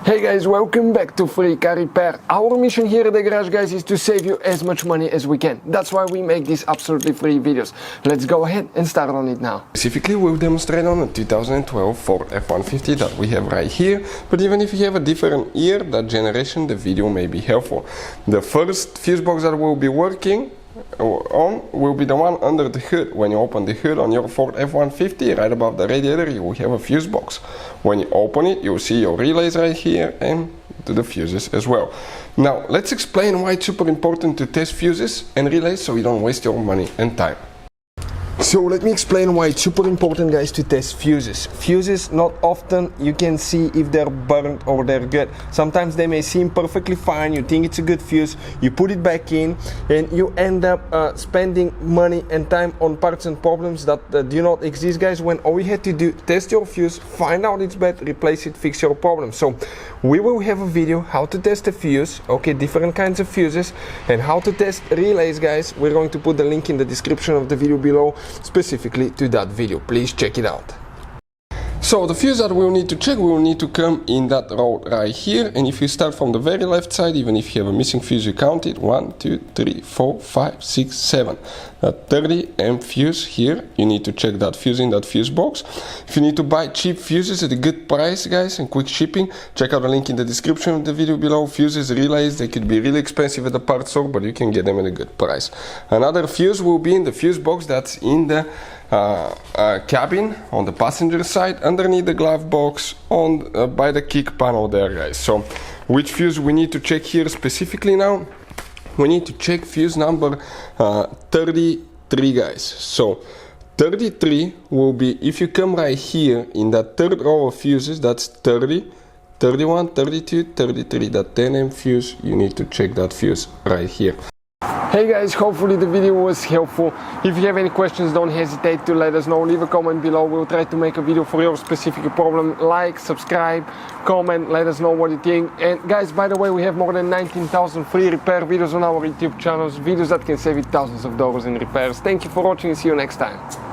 Hey guys, welcome back to Free Car Repair. Our mission here at the garage, guys, is to save you as much money as we can. That's why we make these absolutely free videos. Let's go ahead and start on it now. Specifically, we'll demonstrate on a 2012 Ford F-150 that we have right here. But even if you have a different year, that generation, the video may be helpful. The first fuse box that we'll be working on will be the one under the hood. When you open the hood on your Ford F-150, right above the radiator, you will have a fuse box. When you open it, you'll see your relays right here and the fuses as well. Now, let's explain why it's super important to test fuses and relays so you don't waste your money and time. So let me explain why it's super important, guys, to test fuses. Fuses, not often you can see if they're burnt or they're good. Sometimes they may seem perfectly fine, you think it's a good fuse, you put it back in and you end up spending money and time on parts and problems that do not exist, guys, when all you had to do, test your fuse, find out it's bad, replace it, fix your problem. So we will have a video how to test a fuse, okay, different kinds of fuses, and how to test relays, guys. We're going to put the link in the description of the video below specifically to that video. Please check it out. So the fuse that we'll need to check will need to come in that row right here, and if you start from the very left side, even if you have a missing fuse, you count it 1, 2, 3, 4, 5, 6, 7. That 30 amp fuse here, you need to check that fuse in that fuse box. If you need to buy cheap fuses at a good price, guys, and quick shipping, check out the link in the description of the video below. Fuses, relays, they could be really expensive at the parts store, but you can get them at a good price. Another fuse will be in the fuse box that's in the cabin on the passenger side, underneath the glove box, on by the kick panel there, guys. So which fuse we need to check here specifically now? We need to check fuse number 33, guys. So 33 will be, if you come right here in that third row of fuses, that's 30, 31, 32, 33, that 10 amp fuse, you need to check that fuse right here. Hey guys, hopefully the video was helpful. If you have any questions, don't hesitate to let us know. Leave a comment below. We'll try to make a video for your specific problem. Like, subscribe, comment, let us know what you think. And guys, by the way, we have more than 19,000 free repair videos on our YouTube channels, videos that can save you thousands of dollars in repairs. Thank you for watching and see you next time.